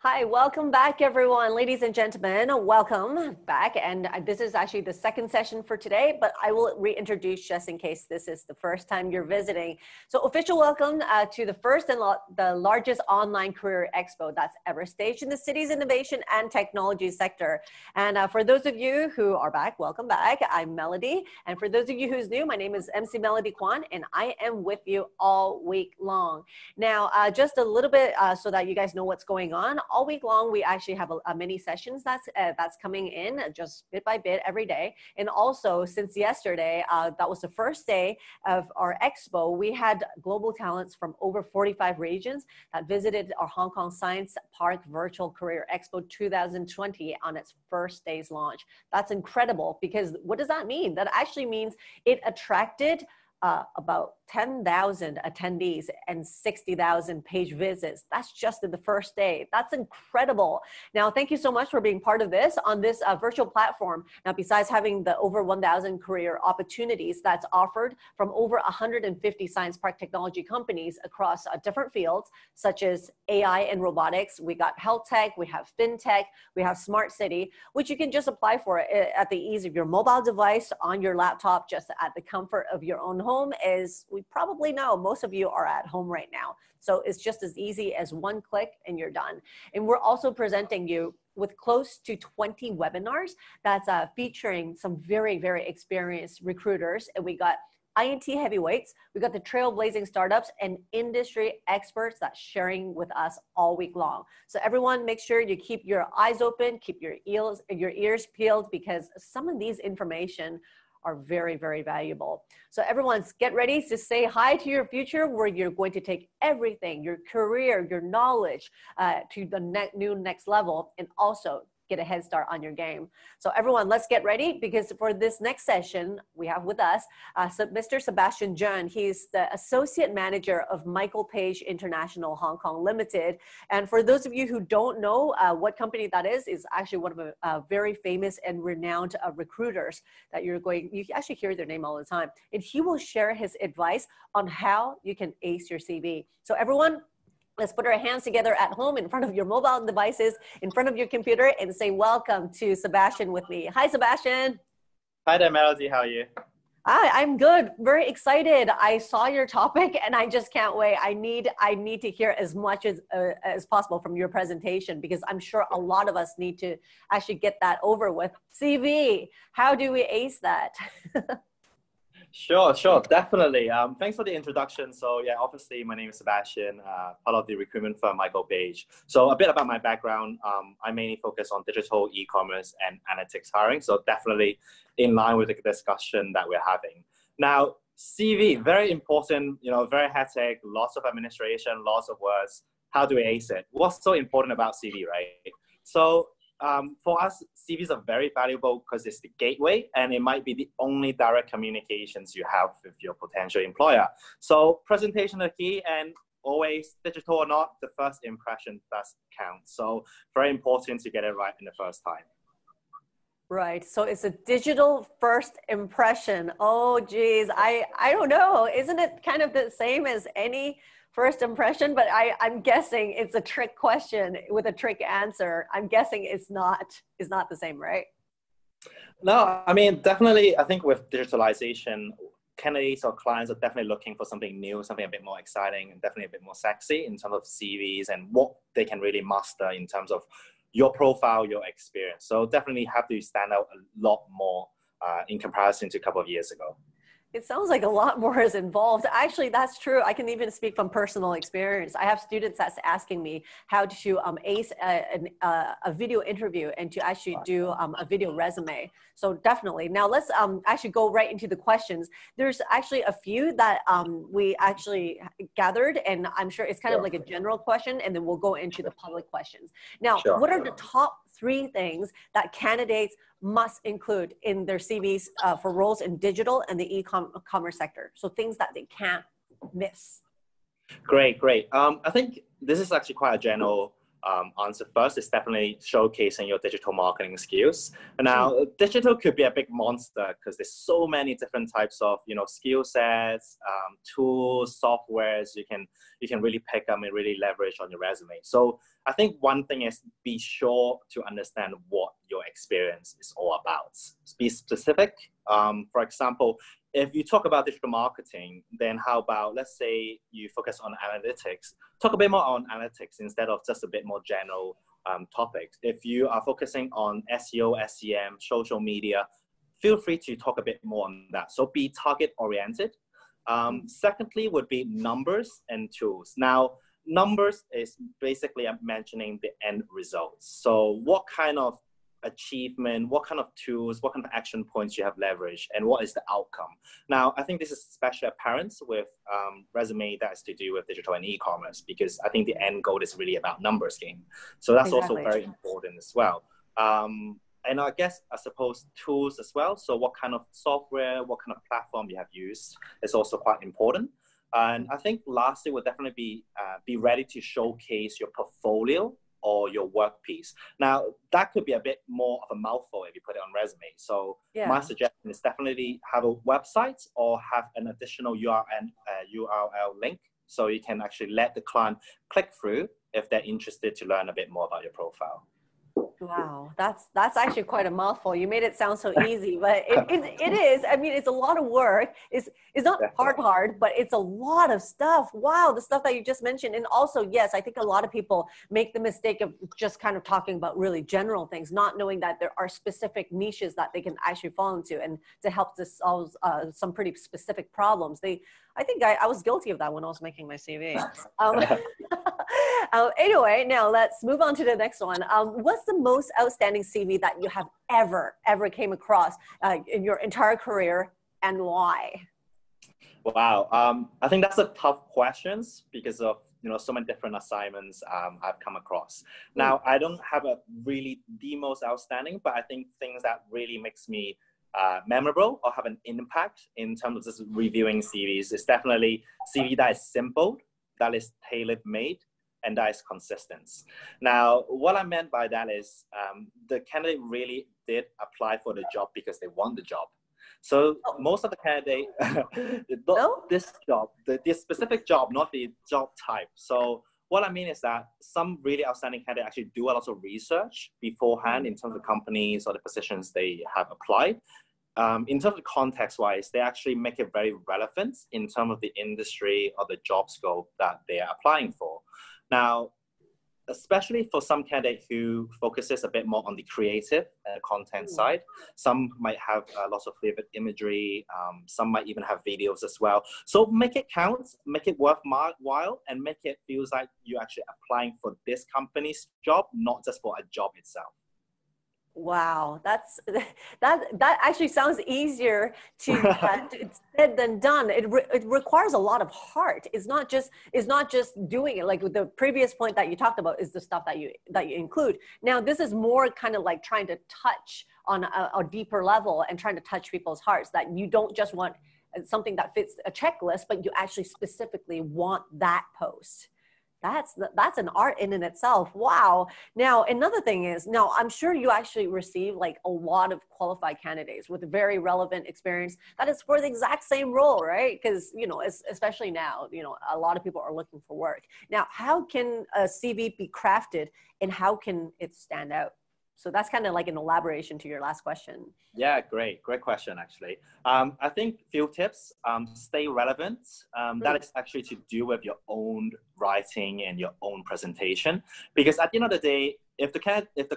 Hi, welcome back, everyone. Ladies and gentlemen, welcome back. And this is actually the second session for today, but I will reintroduce just in case this is the first time you're visiting. So official welcome to the first and the largest online career expo that's ever staged in the city's innovation and technology sector. And for those of you who are back, welcome back. I'm Melody. And for those of you who's new, my name is MC Melody Kwan, and I am with you all week long. Now, just a little bit so that you guys know what's going on. All week long, we actually have a mini sessions that's coming in just bit by bit every day. And also, since yesterday, that was the first day of our expo, we had global talents from over 45 regions that visited our Hong Kong Science Park Virtual Career Expo 2020 on its first day's launch. That's incredible, because what does that mean? That actually means it attracted about 10,000 attendees and 60,000 page visits. That's just in the first day. That's incredible. Now, thank you so much for being part of this on this virtual platform. Now, besides having the over 1,000 career opportunities that's offered from over 150 science park technology companies across different fields, such as AI and robotics, we got health tech, we have fintech, we have smart city, which you can just apply for at the ease of your mobile device, on your laptop, just at the comfort of your own home. As we probably know, most of you are at home right now. So it's just as easy as one click and you're done. And we're also presenting you with close to 20 webinars that's featuring some very, very experienced recruiters. And we got INT heavyweights, we got the trailblazing startups and industry experts that's sharing with us all week long. So everyone, make sure you keep your eyes open, keep your ears peeled, because some of these information are very, very valuable. So everyone, get ready to say hi to your future, where you're going to take everything, your career, your knowledge to the next level, and also get a head start on your game. So everyone, let's get ready, because for this next session, we have with us Mr. Sebastian. He's the Associate Manager of Michael Page International Hong Kong Limited. And for those of you who don't know what company that is actually one of the very famous and renowned recruiters that you actually hear their name all the time. And he will share his advice on how you can ace your CV. So everyone, let's put our hands together at home, in front of your mobile devices, in front of your computer, and say welcome to Sebastian with me. Hi, Sebastian. Hi there, Melody. How are you? Hi, I'm good. Very excited. I saw your topic and I just can't wait. I need to hear as much as possible from your presentation, because I'm sure a lot of us need to actually get that over with. CV, how do we ace that? Sure, definitely. Thanks for the introduction. So yeah, obviously my name is Sebastian, part of the recruitment firm Michael Page. So a bit about my background, I mainly focus on digital e-commerce and analytics hiring. So definitely in line with the discussion that we're having. Now, CV, very important, very hectic, lots of administration, lots of words. How do we ace it? What's so important about CV, right? So for us, CVs are very valuable because it's the gateway, and it might be the only direct communications you have with your potential employer. So presentation is key, and always, digital or not, the first impression does count. So very important to get it right in the first time. Right. So it's a digital first impression. Oh, geez. I don't know. Isn't it kind of the same as any first impression? But I'm guessing it's a trick question with a trick answer. I'm guessing it's not the same, right? No, I mean, definitely, I think with digitalization, candidates or clients are definitely looking for something new, something a bit more exciting, and definitely a bit more sexy in terms of CVs and what they can really master in terms of your profile, your experience. So definitely have to stand out a lot more in comparison to a couple of years ago. It sounds like a lot more is involved. Actually, that's true. I can even speak from personal experience. I have students that's asking me how to ace a video interview and to actually do a video resume. So definitely. Now let's actually go right into the questions. There's actually a few that we actually gathered, and I'm sure it's kind of like a general question, and then we'll go into the public questions. Now, what are the top 3 things that candidates must include in their CVs for roles in digital and the e-commerce sector? So things that they can't miss. Great. I think this is actually quite a general answer first is definitely showcasing your digital marketing skills. Now, digital could be a big monster because there's so many different types of, skill sets, tools, softwares you can really pick up and really leverage on your resume. So I think one thing is be sure to understand what your experience is all about. Be specific. For example, if you talk about digital marketing, then how about, let's say you focus on analytics, talk a bit more on analytics instead of just a bit more general topics. If you are focusing on SEO, SEM, social media, feel free to talk a bit more on that. So be target oriented. Secondly would be numbers and tools. Now, numbers is basically mentioning the end results. So what kind of achievement, what kind of tools, what kind of action points you have leveraged, and what is the outcome. Now, I think this is especially apparent with resume that is to do with digital and e-commerce, because I think the end goal is really about numbers game. So that's also very important as well. And I suppose tools as well. So what kind of software, what kind of platform you have used is also quite important. And I think lastly would definitely be ready to showcase your portfolio or your work piece. Now, that could be a bit more of a mouthful if you put it on resume. So my suggestion is definitely have a website or have an additional URL link so you can actually let the client click through if they're interested to learn a bit more about your profile. Wow, that's actually quite a mouthful. You made it sound so easy, but it is. I mean, it's a lot of work. It's not hard, but it's a lot of stuff. Wow, the stuff that you just mentioned. And also, yes, I think a lot of people make the mistake of just kind of talking about really general things, not knowing that there are specific niches that they can actually fall into and to help to solve some pretty specific problems. I think I was guilty of that when I was making my CV. Anyway, now let's move on to the next one. What's the most outstanding CV that you have ever came across in your entire career, and why? Wow, I think that's a tough question because of so many different assignments I've come across. Now, I don't have the most outstanding, but I think things that really makes me memorable or have an impact in terms of just reviewing CVs is definitely CV that is simple, that is tailor-made, and that is consistent. Now, what I meant by that is the candidate really did apply for the job because they want the job. So most of the candidates, this specific job, not the job type. So what I mean is that some really outstanding candidates actually do a lot of research beforehand in terms of companies or the positions they have applied. In terms of context-wise, they actually make it very relevant in terms of the industry or the job scope that they are applying for. Now, especially for some candidate who focuses a bit more on the creative and content side, some might have lots of vivid imagery, some might even have videos as well. So make it count, make it worthwhile, and make it feels like you're actually applying for this company's job, not just for a job itself. Wow, that actually sounds easier to said than done. It requires a lot of heart. It's not just doing it. Like with the previous point that you talked about is the stuff that you include. Now this is more kind of like trying to touch on a deeper level and trying to touch people's hearts, that you don't just want something that fits a checklist, but you actually specifically want that post. That's an art in and itself. Wow. Now, another thing is, now I'm sure you actually receive like a lot of qualified candidates with very relevant experience that is for the exact same role, right? Because, especially now, a lot of people are looking for work. Now, how can a CV be crafted and how can it stand out? So that's kind of like an elaboration to your last question. Yeah, great question, actually. I think few tips, stay relevant. That is actually to do with your own writing and your own presentation. Because at the end of the day, if the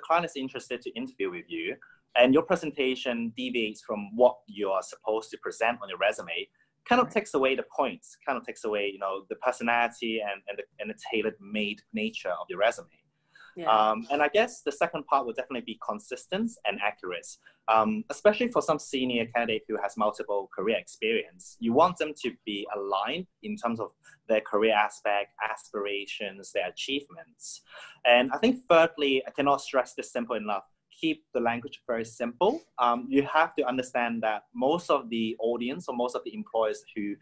client is interested to interview with you and your presentation deviates from what you are supposed to present on your resume, kind of takes away the points, kind of takes away, the personality and the tailor-made nature of your resume. Yeah. And I guess the second part would definitely be consistent and accurate, especially for some senior candidate who has multiple career experience. You want them to be aligned in terms of their career aspect, aspirations, their achievements. And I think thirdly, I cannot stress this simple enough, keep the language very simple. You have to understand that most of the audience or most of the employers who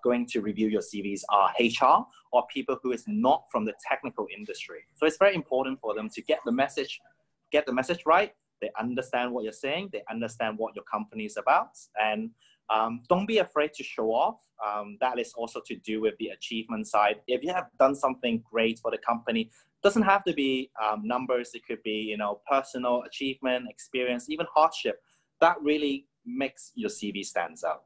going to review your CVs are HR or people who is not from the technical industry. So it's very important for them to get the message right. They understand what you're saying. They understand what your company is about. And don't be afraid to show off. That is also to do with the achievement side. If you have done something great for the company, doesn't have to be numbers. It could be, personal achievement, experience, even hardship. That really makes your CV stands out.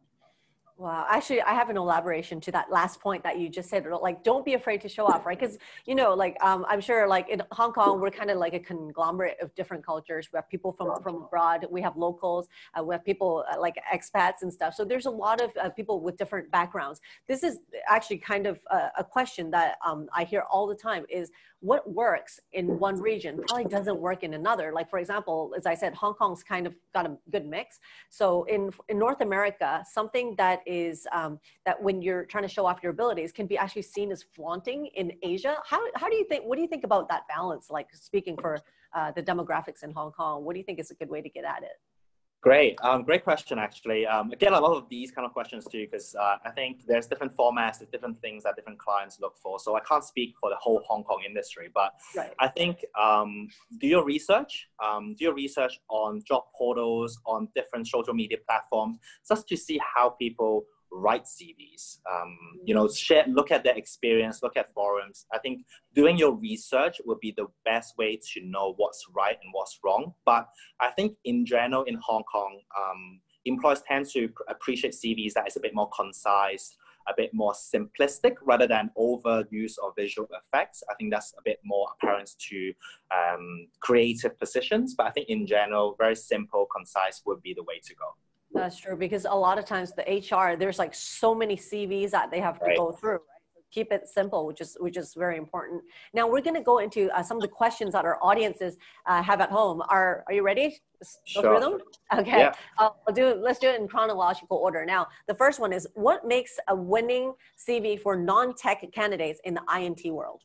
Wow. Actually, I have an elaboration to that last point that you just said, like, don't be afraid to show off, right? Because, I'm sure like in Hong Kong, we're kind of like a conglomerate of different cultures. We have people from abroad, we have locals, we have people like expats and stuff. So there's a lot of people with different backgrounds. This is actually kind of a question that I hear all the time is, what works in one region probably doesn't work in another. Like, for example, as I said, Hong Kong's kind of got a good mix. So in North America, something that is that when you're trying to show off your abilities can be actually seen as flaunting in Asia. How do you think, what do you think about that balance? Like, speaking for the demographics in Hong Kong, what do you think is a good way to get at it? Great. Great question, actually. Again, a lot of these kind of questions too, because I think there's different formats, there's different things that different clients look for. So I can't speak for the whole Hong Kong industry, but right. I think do your research. Do your research on job portals, on different social media platforms, just to see how people write CVs. Look at their experience, look at forums. I think doing your research will be the best way to know what's right and what's wrong. But I think in general in Hong Kong, employers tend to appreciate CVs that is a bit more concise, a bit more simplistic rather than overuse of visual effects. I think that's a bit more apparent to creative positions. But I think in general, very simple, concise would be the way to go. That's true, because a lot of times the HR, there's like so many CVs that they have to go through, right? So keep it simple, which is very important. Now we're going to go into some of the questions that our audiences have at home. Are you ready? Go through them? Okay. Yeah. Let's do it in chronological order. Now, the first one is, what makes a winning CV for non-tech candidates in the INT world?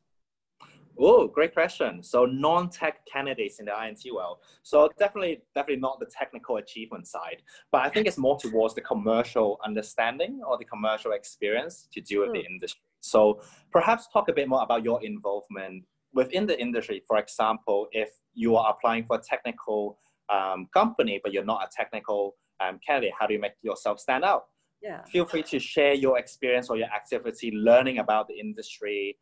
Oh, great question. So non-tech candidates in the INT world. So definitely not the technical achievement side, but I think it's more towards the commercial understanding or the commercial experience to do with the industry. So perhaps talk a bit more about your involvement within the industry. For example, if you are applying for a technical company, but you're not a technical candidate, how do you make yourself stand out? Yeah. Feel free to share your experience or your activity learning about the industry.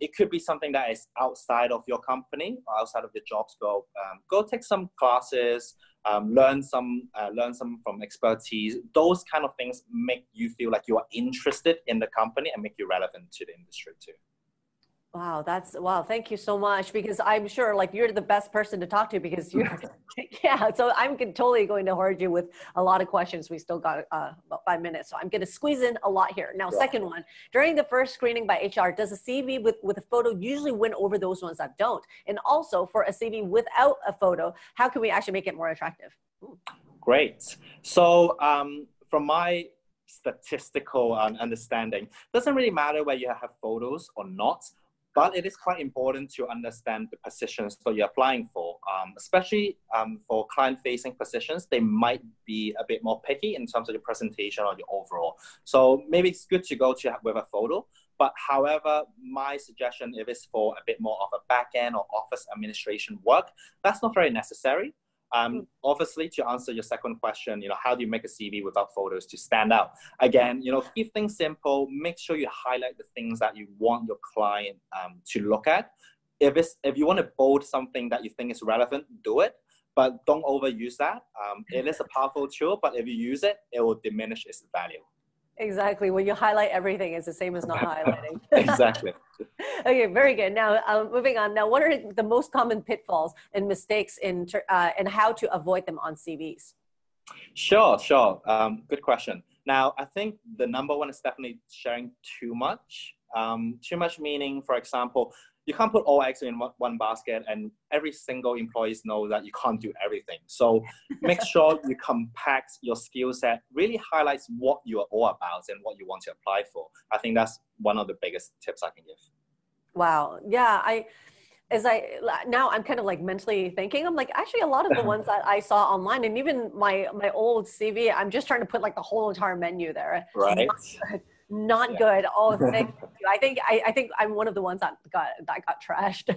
It could be something that is outside of your company or outside of your job scope. Go take some classes, learn some from expertise. Those kind of things make you feel like you are interested in the company and make you relevant to the industry too. Wow, wow. Thank you so much, because I'm sure like you're the best person to talk to, because you're, yeah. So I'm totally going to hoard you with a lot of questions. We still got about 5 minutes. So I'm going to squeeze in a lot here. Now, second one, during the first screening by HR, does a CV with a photo usually win over those ones that don't? And also for a CV without a photo, how can we actually make it more attractive? Great. So from my statistical understanding, doesn't really matter whether you have photos or not. But it is quite important to understand the positions that you're applying for, especially for client-facing positions. They might be a bit more picky in terms of your presentation or your overall. So maybe it's good to go with a photo. But however, my suggestion, if it's for a bit more of a back-end or office administration work, that's not very necessary. Obviously, to answer your second question, how do you make a CV without photos to stand out? Again, keep things simple. Make sure you highlight the things that you want your client to look at. If you want to bold something that you think is relevant, do it, but don't overuse that. It is a powerful tool, but if you use it, it will diminish its value. Exactly. When you highlight everything, it's the same as not highlighting. Exactly. Okay, very good. Now, moving on. Now, what are the most common pitfalls and mistakes and how to avoid them on CVs? Sure. Good question. Now, I think the number one is definitely sharing too much. Too much meaning, for example, you can't put all eggs in one basket, and every single employee knows that you can't do everything. So make sure you compact your skill set, really highlights what you are all about and what you want to apply for. I think that's one of the biggest tips I can give. Wow. Yeah. Now I'm kind of like mentally thinking, I'm like, actually a lot of the ones that I saw online, and even my old CV, I'm just trying to put like the whole entire menu there. Right. Not good. Oh, thank you. I think I'm one of the ones that got trashed.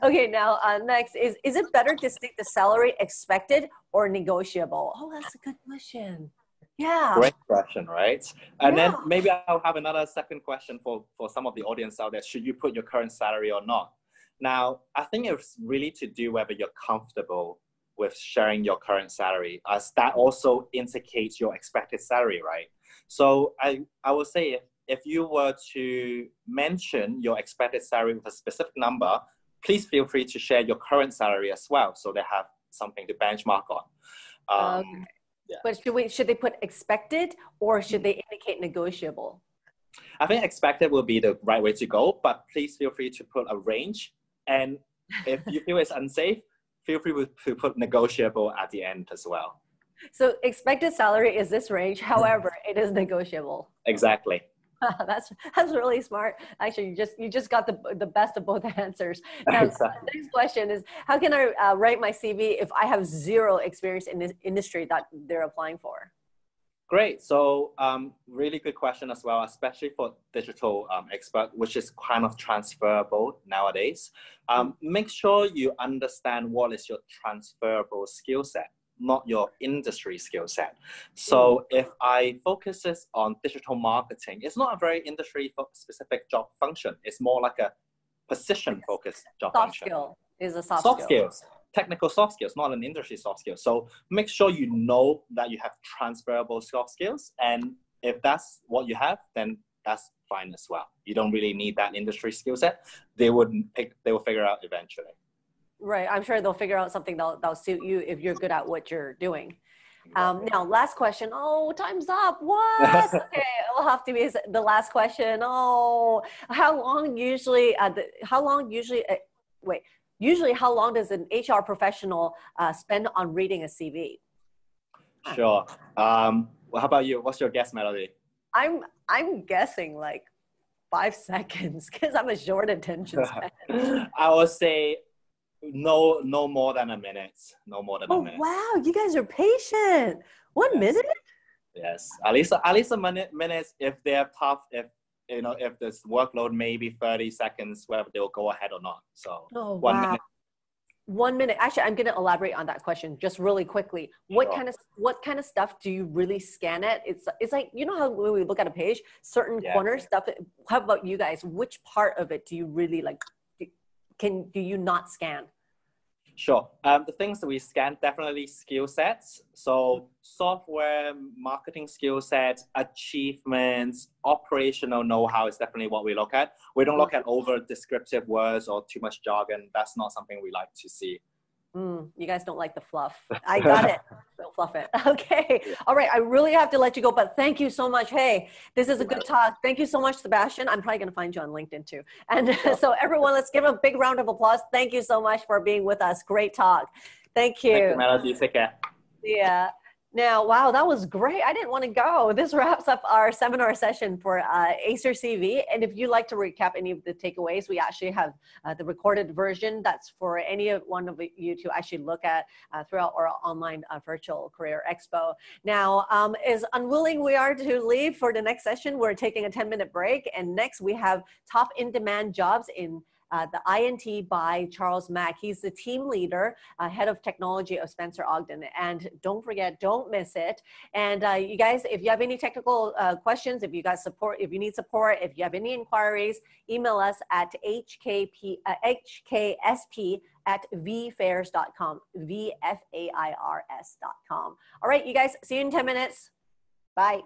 Okay, now next is it better to stick the salary expected or negotiable? Oh, that's a good question. Yeah. Great question, right? And Yeah. then maybe I'll have another second question for some of the audience out there. Should you put your current salary or not? Now, I think it's really to do whether you're comfortable with sharing your current salary, as that also indicates your expected salary, right? So I would say if you were to mention your expected salary with a specific number, please feel free to share your current salary as well, so they have something to benchmark on. Okay. Yeah. But should they put expected or should they indicate negotiable? I think expected will be the right way to go, but please feel free to put a range. And if you feel it's unsafe, feel free to put negotiable at the end as well. So expected salary is this range, however, it is negotiable. Exactly. That's really smart. Actually, you just got the best of both answers. Now, exactly. The next question is, how can I write my CV if I have zero experience in this industry that they're applying for? Great. So really good question as well, especially for digital expert, which is kind of transferable nowadays. Make sure you understand what is your transferable skill set, not your industry skill set. So if I focuses on digital marketing, it's not a very industry specific job function. It's more like a position focused job function. Soft skill is a soft skills. Technical soft skills, not an industry soft skill. So make sure you know that you have transferable soft skills. And if that's what you have, then that's fine as well. You don't really need that industry skill set. They will figure out eventually. Right. I'm sure they'll figure out something that'll suit you if you're good at what you're doing. Now, last question. Oh, time's up. What? Okay, it'll have to be the last question. Oh, how long usually how long does an HR professional spend on reading a CV? Sure. Well, how about you? What's your guess, Melody? I'm guessing like 5 seconds because I'm a short attention span. I would say no more than a minute. No more than a minute. Wow, you guys are patient. 1 minute? Yes, at least a minutes if they're tough. If this workload maybe 30 seconds, whether they'll go ahead or not. So 1 minute. 1 minute. Actually, I'm going to elaborate on that question just really quickly. What kind of stuff do you really scan at? It's like, you know how when we look at a page, certain corner stuff. How about you guys? Which part of it do you really like? Do you not scan? Sure. The things that we scan, definitely skill sets. So software, marketing skill sets, achievements, operational know-how is definitely what we look at. We don't look at over descriptive words or too much jargon. That's not something we like to see. You guys don't like the fluff. I got it. Don't fluff it. Okay. All right. I really have to let you go, but thank you so much. Hey, this is a good talk. Thank you so much, Sebastian. I'm probably going to find you on LinkedIn too. And so everyone, let's give a big round of applause. Thank you so much for being with us. Great talk. Thank you. Thank you, Melody. Take care. Yeah. Now, wow, that was great. I didn't want to go. This wraps up our seminar session for Acer CV. And if you'd like to recap any of the takeaways, we actually have the recorded version that's for any one of you to actually look at throughout our online virtual career expo. Now, as unwilling we are to leave for the next session, we're taking a 10-minute break. And next we have top in-demand jobs in the INT by Charles Mack. He's the team leader, head of technology of Spencer Ogden. And don't forget, don't miss it. And you guys, if you have any technical questions, if you guys if you need support, if you have any inquiries, email us at hksp@vfairs.com, VFAIRS.com. All right, you guys, see you in 10 minutes. Bye.